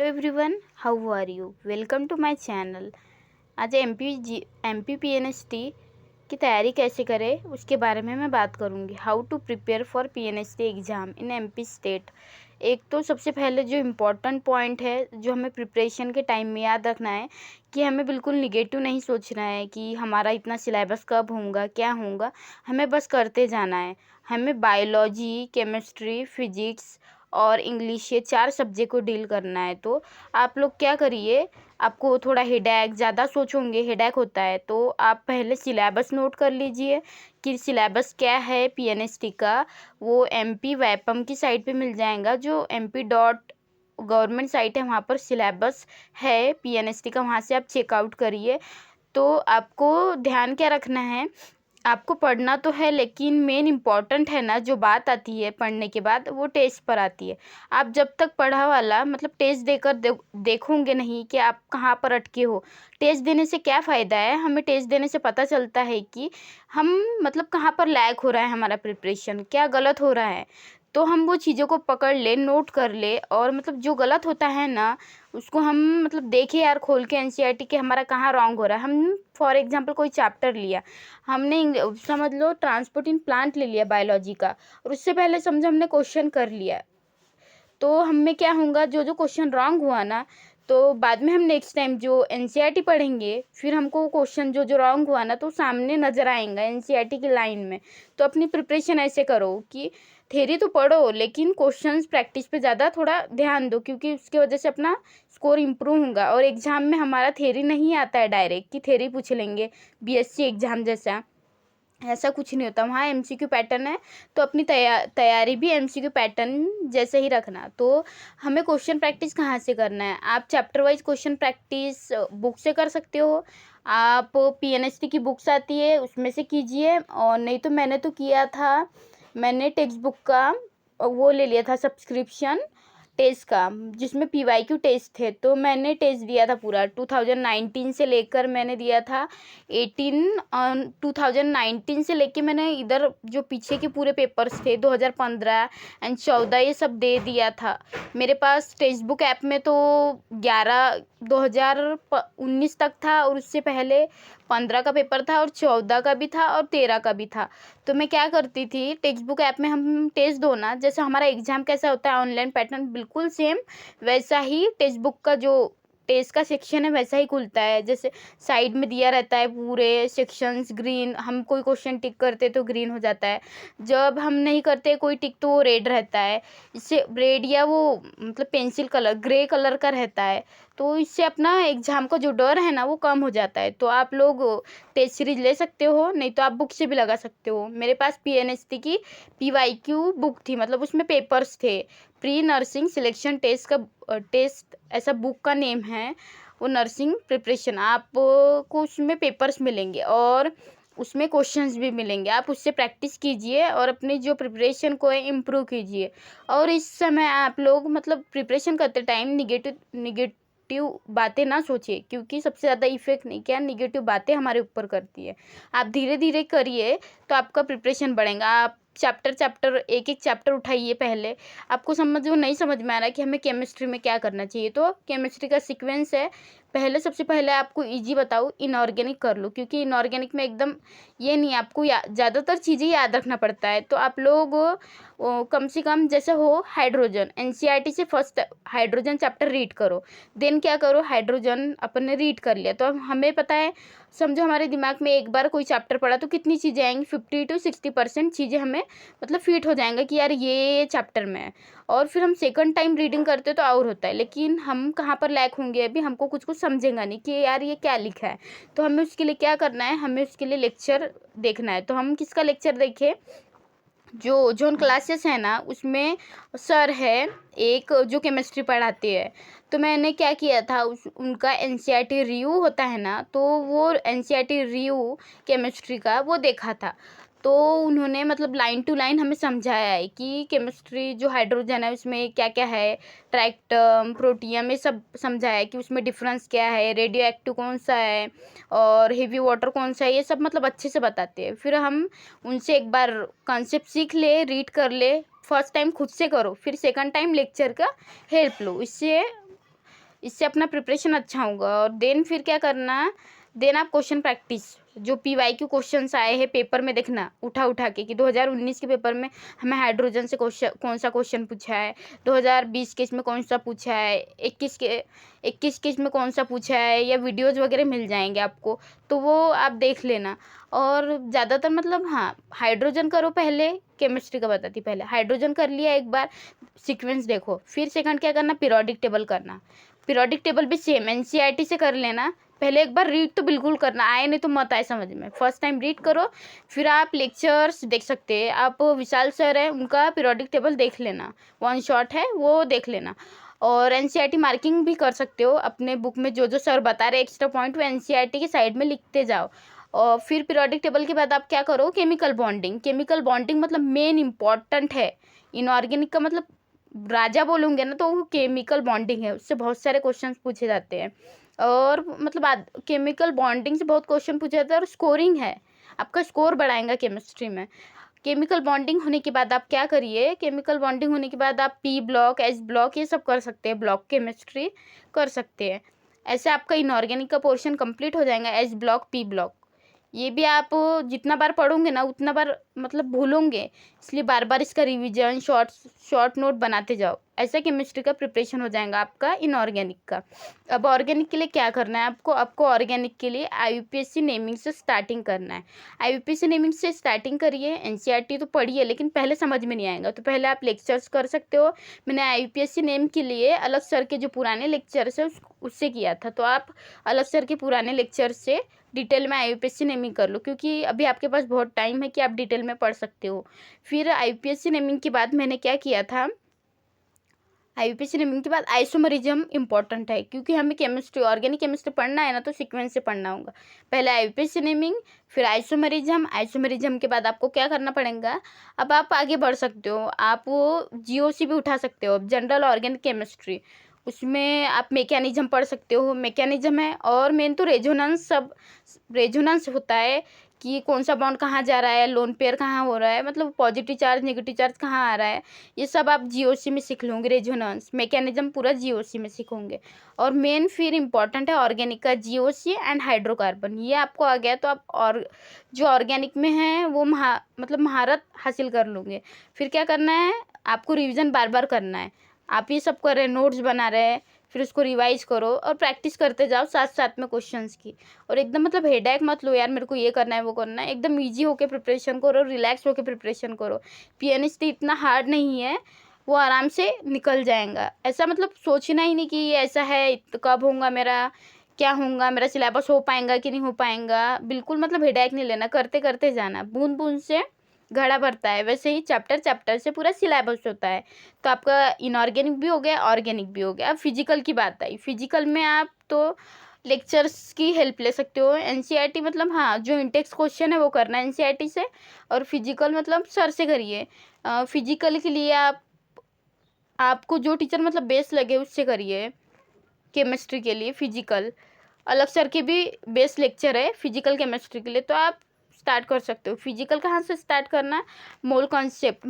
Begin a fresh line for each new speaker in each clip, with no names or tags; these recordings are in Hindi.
Hello everyone, how are you? Welcome to my channel. आज एमपी पीएनएसटी की तैयारी कैसे करें उसके बारे में मैं बात करूंगी। How to prepare for PNST exam in MP state. एक तो सबसे पहले जो इम्पोर्टेंट पॉइंट है जो हमें प्रिपरेशन के टाइम में याद रखना है कि हमें बिल्कुल निगेटिव नहीं सोचना है कि हमारा इतना सिलेबस कब होगा क्या होगा। हमें बस करते जाना है। हमें बायोलॉजी, केमिस्ट्री, फिजिक्स और इंग्लिश ये 4 सब्जेक्ट को डील करना है। तो आप लोग क्या करिए, आपको थोड़ा हेडेक ज़्यादा सोचोगे, हेडेक होता है तो आप पहले सिलेबस नोट कर लीजिए कि सिलेबस क्या है पीएनएसटी का। वो एमपी वैपम की साइट पे मिल जाएगा, जो mp.gov साइट है, वहाँ पर सिलेबस है पीएनएसटी का, वहाँ से आप चेकआउट करिए। तो आपको ध्यान क्या रखना है, आपको पढ़ना तो है लेकिन मेन इम्पॉर्टेंट है ना, जो बात आती है पढ़ने के बाद वो टेस्ट पर आती है। आप जब तक पढ़ा वाला मतलब टेस्ट देकर देखोगे नहीं कि आप कहाँ पर अटके हो। टेस्ट देने से क्या फ़ायदा है, हमें टेस्ट देने से पता चलता है कि हम मतलब कहाँ पर लैग हो रहा है, हमारा प्रिपरेशन क्या गलत हो रहा है। तो हम वो चीज़ों को पकड़ ले, नोट कर ले, और मतलब जो गलत होता है ना उसको हम मतलब देखे यार खोल के एनसीईआरटी के हमारा कहाँ रॉन्ग हो रहा है। हम फॉर एग्जांपल कोई चैप्टर लिया, हमने समझ लो ट्रांसपोर्ट इन प्लांट ले लिया बायोलॉजी का, और उससे पहले समझो हमने क्वेश्चन कर लिया, तो हमें क्या होगा, जो जो क्वेश्चन रॉन्ग हुआ ना, तो बाद में हम नेक्स्ट टाइम जो एनसीईआरटी पढ़ेंगे फिर हमको क्वेश्चन जो जो रॉन्ग हुआ ना तो सामने नज़र आएगा एनसीईआरटी की लाइन में। तो अपनी प्रिपरेशन ऐसे करो कि थ्योरी तो पढ़ो लेकिन क्वेश्चंस प्रैक्टिस पे ज़्यादा थोड़ा ध्यान दो, क्योंकि उसकी वजह से अपना स्कोर इम्प्रूव होगा। और एग्ज़ाम में हमारा थ्योरी नहीं आता है डायरेक्ट कि थ्योरी पूछ लेंगे बीएससी एग्ज़ाम जैसा, ऐसा कुछ नहीं होता। वहाँ एमसीक्यू पैटर्न है, तो अपनी तैयारी भी एमसीक्यू पैटर्न जैसे ही रखना। तो हमें क्वेश्चन प्रैक्टिस कहाँ से करना है, आप chapter wise question practice book से कर सकते हो। आप पीएनएसटी की बुक्स आती है उसमें से कीजिए, और नहीं तो मैंने तो किया था, मैंने टेक्स्ट बुक का वो ले लिया था सब्सक्रिप्शन टेस्ट का, जिसमें पीवाईक्यू टेस्ट थे। तो मैंने टेस्ट दिया था पूरा 2019 से लेकर, मैंने दिया था 2019 से लेके मैंने इधर जो पीछे के पूरे पेपर्स थे 2015 एंड 14 ये सब दे दिया था। मेरे पास टेक्स्ट बुक ऐप में तो 2019 तक था, और उससे पहले 15 का पेपर था, और 14 का भी था, और 13 का भी था। तो मैं क्या करती थी, टेक्स्ट बुक ऐप में हम टेस्ट दो ना, जैसे हमारा एग्जाम कैसा होता है ऑनलाइन पैटर्न बिल्कुल सेम वैसा ही टेक्स्ट बुक का जो टेस्ट का सेक्शन है वैसा ही खुलता है। जैसे साइड में दिया रहता है पूरे सेक्शंस ग्रीन, हम कोई क्वेश्चन टिक करते तो ग्रीन हो जाता है, जब हम नहीं करते कोई टिक तो वो रेड रहता है। इससे रेड या वो मतलब पेंसिल कलर ग्रे कलर का रहता है। तो इससे अपना एग्जाम का जो डर है ना वो कम हो जाता है। तो आप लोग टेस्ट सीरीज ले सकते हो, नहीं तो आप बुक से भी लगा सकते हो। मेरे पास पीएनएसटी की पीवाईक्यू बुक थी, मतलब उसमें पेपर्स थे। प्री नर्सिंग सिलेक्शन टेस्ट का टेस्ट ऐसा बुक का नेम है, वो नर्सिंग प्रिपरेशन, आपको उसमें पेपर्स मिलेंगे और उसमें क्वेश्चंस भी मिलेंगे। आप उससे प्रैक्टिस कीजिए और अपनी जो प्रिपरेशन को है इम्प्रूव कीजिए। और इस समय आप लोग मतलब प्रिपरेशन करते टाइम निगेटिव बातें ना सोचिए, क्योंकि सबसे ज़्यादा इफेक्ट नहीं क्या निगेटिव बातें हमारे ऊपर करती है। आप धीरे धीरे करिए तो आपका प्रिपरेशन बढ़ेगा। आप चैप्टर एक एक चैप्टर उठाइए। पहले आपको नहीं समझ में आ रहा है कि हमें केमिस्ट्री में क्या करना चाहिए, तो केमिस्ट्री का सीक्वेंस है, पहले सबसे पहले आपको इजी बताऊँ, इनऑर्गेनिक कर लो, क्योंकि इनऑर्गेनिक में एकदम ये नहीं, आपको ज़्यादातर चीज़ें याद रखना पड़ता है। तो आप लोग कम से कम जैसे हो हाइड्रोजन, एनसीईआरटी से फर्स्ट हाइड्रोजन चैप्टर रीड करो, देन क्या करो, हाइड्रोजन अपन ने रीड कर लिया तो अब हमें पता है, समझो हमारे दिमाग में एक बार कोई चैप्टर पढ़ा तो कितनी चीज़ें आएंगी, 50 to 60% चीज़ें हमें मतलब फिट हो जाएंगे कि यार ये चैप्टर में है। और फिर हम सेकंड टाइम रीडिंग करते तो और होता है, लेकिन हम कहाँ पर लैक होंगे, अभी हमको कुछ कुछ समझेगा नहीं कि यार ये क्या लिखा है। तो हमें उसके लिए क्या करना है, हमें उसके लिए लेक्चर देखना है। तो हम किसका लेक्चर देखें, जो जोन क्लासेस है ना उसमें सर है एक जो केमिस्ट्री पढ़ाती है। तो मैंने क्या किया था, उनका एनसीईआरटी रिव्यू होता है ना, तो वो एनसीईआरटी रिव्यू केमिस्ट्री का वो देखा था। तो उन्होंने मतलब लाइन टू लाइन हमें समझाया है कि केमिस्ट्री जो हाइड्रोजन है उसमें क्या क्या है, ट्रैक्टम प्रोटियम ये सब समझाया है कि उसमें डिफरेंस क्या है, रेडियो एक्टिव कौन सा है और हेवी वाटर कौन सा है, ये सब मतलब अच्छे से बताते हैं। फिर हम उनसे एक बार कॉन्सेप्ट सीख ले, रीड कर ले, फर्स्ट टाइम खुद से करो, फिर सेकंड टाइम लेक्चर का हेल्प लो। इससे इससे अपना प्रिपरेशन अच्छा होगा। और देन फिर क्या करना, देन आप क्वेश्चन प्रैक्टिस, जो पीवाईक्यू क्वेश्चंस आए हैं पेपर में देखना उठा के कि 2019 के पेपर में हमें हाइड्रोजन से कौन सा क्वेश्चन पूछा है, 2020 के इसमें कौन सा पूछा है, 21 के इसमें कौन सा पूछा है, या वीडियोज़ वगैरह मिल जाएंगे आपको, तो वो आप देख लेना। और ज़्यादातर मतलब हाँ, हाइड्रोजन करो पहले, केमिस्ट्री का बताती पहले हाइड्रोजन कर लिया एक बार, सीक्वेंस देखो, फिर सेकंड क्या करना, पीरियोडिक टेबल करना। पीरियोडिक टेबल भी सेम एनसीईआरटी से कर लेना। पहले एक बार रीड तो बिल्कुल करना, आए नहीं तो मत आए समझ में, फर्स्ट टाइम रीड करो। फिर आप लेक्चर्स देख सकते हैं, आप विशाल सर है उनका पीरियोडिक टेबल देख लेना, वन शॉट है वो देख लेना। और एनसीईआरटी मार्किंग भी कर सकते हो अपने बुक में, जो जो सर बता रहे एक्स्ट्रा पॉइंट वो एनसीईआरटी की साइड में लिखते जाओ। और फिर पीरियोडिक टेबल के बाद आप क्या करो, केमिकल बॉन्डिंग। केमिकल बॉन्डिंग मतलब मेन इंपॉर्टेंट है। इनऑर्गेनिक का मतलब राजा बोलूँगे ना तो वो केमिकल बॉन्डिंग है, उससे बहुत सारे क्वेश्चंस पूछे जाते हैं। और मतलब केमिकल बॉन्डिंग से बहुत क्वेश्चन पूछे जाते हैं, और स्कोरिंग है, आपका स्कोर बढ़ाएगा केमिस्ट्री में। केमिकल बॉन्डिंग होने के बाद आप क्या करिए, केमिकल बॉन्डिंग होने के बाद आप पी ब्लॉक, एस ब्लॉक ये सब कर सकते हैं, ब्लॉक केमिस्ट्री कर सकते हैं। ऐसे आपका इनऑर्गेनिक का पोर्शन कंप्लीट हो जाएगा, एस ब्लॉक पी ब्लॉक। ये भी आप जितना बार पढ़ोगे ना उतना बार मतलब भूलोगे, इसलिए बार बार इसका रिवीजन, शॉर्ट नोट बनाते जाओ। ऐसा केमिस्ट्री का प्रिपरेशन हो जाएगा आपका इनऑर्गेनिक का। अब ऑर्गेनिक के लिए क्या करना है आपको ऑर्गेनिक के लिए आईयूपीएससी नेमिंग से स्टार्टिंग करना है। आईयूपीएससी नेमिंग से स्टार्टिंग करिए। एनसीईआरटी तो पढ़िए, लेकिन पहले समझ में नहीं आएगा तो पहले आप लेक्चर्स कर सकते हो। मैंने आईयूपीएससी नेम के लिए अलग सर के जो पुराने लेक्चर्स है उससे किया था, तो आप अलग सर के पुराने लेक्चर से डिटेल में आईयूपीएससी नेमिंग कर लो, क्योंकि अभी आपके पास बहुत टाइम है कि आप डिटेल में पढ़ सकते हो। फिर आईयूपीएससी नेमिंग के बाद मैंने क्या किया था, आईयूपीएससी नेमिंग के बाद आइसोमरिज्म इंपॉर्टेंट है, क्योंकि हमें केमिस्ट्री ऑर्गेनिक केमिस्ट्री पढ़ना है ना, तो सीक्वेंस से पढ़ना होगा। पहले आईयूपीएससी नेमिंग, फिर आइसोमरिज्म के बाद आपको क्या करना पड़ेगा। अब आप आगे बढ़ सकते हो, आप वो जीओसी भी उठा सकते हो, जनरल ऑर्गेनिक केमिस्ट्री, उसमें आप मैकेनिज्म पढ़ सकते हो, मैकेनिज्म है। और मेन तो रेजोनेंस होता है कि कौन सा बॉन्ड कहाँ जा रहा है, लोन पेयर कहाँ हो रहा है, मतलब पॉजिटिव चार्ज नेगेटिव चार्ज कहाँ आ रहा है, ये सब आप जीओसी में सीख लोगे। रेजोनेंस मैकेनिज्म पूरा जीओसी में सीखोगे। और मेन फिर इंपॉर्टेंट है ऑर्गेनिक का जीओसी एंड हाइड्रोकार्बन, ये आपको आ गया तो आप और जो ऑर्गेनिक में है वो मतलब महारत हासिल कर लोगे। फिर क्या करना है, आपको रिविज़न बार बार करना है। आप ये सब कर रहे हैं, नोट्स बना रहे हैं, फिर उसको रिवाइज करो और प्रैक्टिस करते जाओ साथ साथ में क्वेश्चंस की। और एकदम मतलब हेडेक मत लो यार, मेरे को ये करना है वो करना है, एकदम इजी होके प्रिपरेशन करो, रिलैक्स होके प्रिपरेशन करो। पीएनएसटी इतना हार्ड नहीं है, वो आराम से निकल जाएगा। ऐसा मतलब सोचना ही नहीं कि ये ऐसा है, कब होगा मेरा, क्या होगा, मेरा सिलेबस हो पाएगा कि नहीं हो पाएगा, बिल्कुल मतलब हेडेक नहीं लेना, करते करते जाना, बूंद बूंद से घड़ा भरता है, वैसे ही चैप्टर से पूरा सिलेबस होता है। तो आपका इनऑर्गेनिक भी हो गया, ऑर्गेनिक भी हो गया। अब फिजिकल की बात आई, फिजिकल में आप तो लेक्चर्स की हेल्प ले सकते हो। एनसीईआरटी मतलब हाँ, जो इंटेक्स क्वेश्चन है वो करना है एनसीईआरटी से, और फिजिकल मतलब सर से करिए। फिजिकल के लिए आपको जो टीचर मतलब बेस लगे उससे करिए। केमिस्ट्री के लिए फिजिकल अलग सर के भी बेस लेक्चर है फिजिकल केमिस्ट्री के लिए, तो आप स्टार्ट कर सकते हो। फिजिकल कहाँ से स्टार्ट करना है, मोल कॉन्सेप्ट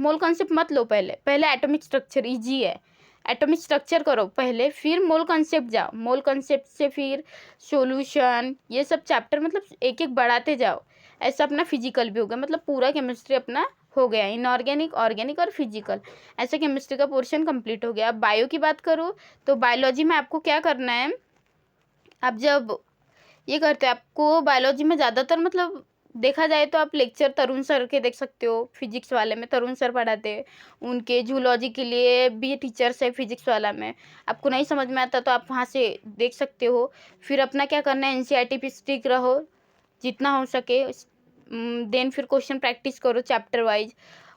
मत लो, पहले एटॉमिक स्ट्रक्चर इजी है, एटॉमिक स्ट्रक्चर करो पहले, फिर मोल कॉन्सेप्ट जाओ, मोल कॉन्सेप्ट से फिर सॉल्यूशन, ये सब चैप्टर मतलब एक एक बढ़ाते जाओ। ऐसा अपना फिजिकल भी हो गया, मतलब पूरा केमिस्ट्री अपना हो गया, इनऑर्गेनिक, ऑर्गेनिक और फिजिकल, ऐसे केमिस्ट्री का पोर्शन कंप्लीट हो गया। अब बायो की बात करूँ तो बायोलॉजी में आपको क्या करना है, आप जब ये करते हैं, आपको बायोलॉजी में ज़्यादातर मतलब देखा जाए तो आप लेक्चर तरुण सर के देख सकते हो, फिजिक्स वाले में तरुण सर पढ़ाते हैं, उनके जूलॉजी के लिए भी टीचर्स है फिजिक्स वाला में, आपको नहीं समझ में आता तो आप वहाँ से देख सकते हो। फिर अपना क्या करना है, एनसीईआरटी पे स्टिक रहो जितना हो सके, देन फिर क्वेश्चन प्रैक्टिस करो चैप्टर वाइज।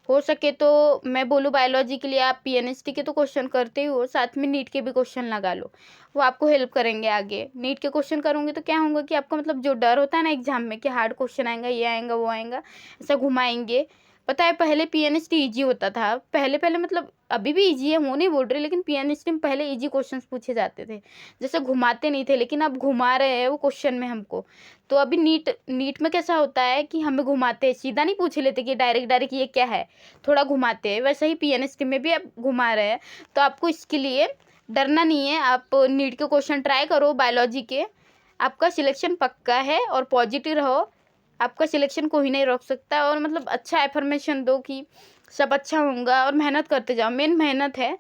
हो सके तो मैं बोलूँ बायोलॉजी के लिए आप पीएनएसटी के तो क्वेश्चन करते ही हो, साथ में नीट के भी क्वेश्चन लगा लो, वो आपको हेल्प करेंगे आगे। नीट के क्वेश्चन करोगे तो क्या होगा कि आपका मतलब जो डर होता है ना एग्जाम में कि हार्ड क्वेश्चन आएगा, ये आएगा वो आएगा, ऐसा घुमाएंगे। पता है पहले पीएनएसटी इजी होता था, पहले पहले मतलब अभी भी इजी है, वो नहीं बोल रही, लेकिन पीएनएसटी में पहले इजी क्वेश्चंस पूछे जाते थे, जैसे घुमाते नहीं थे, लेकिन अब घुमा रहे हैं वो क्वेश्चन में हमको। तो अभी नीट में कैसा होता है कि हमें घुमाते हैं, सीधा नहीं पूछ लेते कि डायरेक्ट ये क्या है, थोड़ा घुमाते हैं, वैसे ही पीएनएसटी में भी अब घुमा रहे हैं। तो आपको इसके लिए डरना नहीं है, आप नीट के क्वेश्चन ट्राई करो बायोलॉजी के, आपका सिलेक्शन पक्का है। और पॉजिटिव रहो, आपका सिलेक्शन कोई नहीं रोक सकता। और मतलब अच्छा एफर्मेशन दो कि सब अच्छा होगा, और मेहनत करते जाओ, मेन मेहनत है।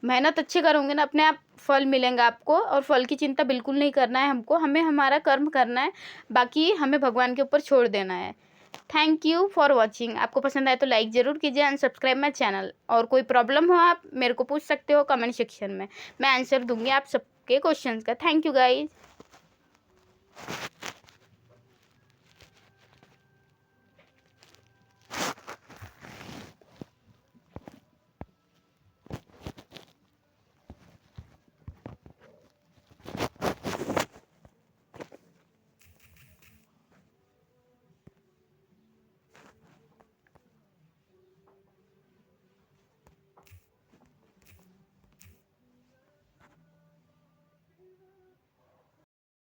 मेहनत अच्छे करोगे ना, अपने आप फल मिलेंगे आपको। और फल की चिंता बिल्कुल नहीं करना है हमको, हमें हमारा कर्म करना है, बाकी हमें भगवान के ऊपर छोड़ देना है। Thank you for watching. आपको पसंद आए तो लाइक ज़रूर कीजिए एंड सब्सक्राइब माई चैनल। और कोई प्रॉब्लम हो आप मेरे को पूछ सकते हो कमेंट सेक्शन में, मैं आंसर दूंगी आप सबके क्वेश्चंस का। Thank you guys.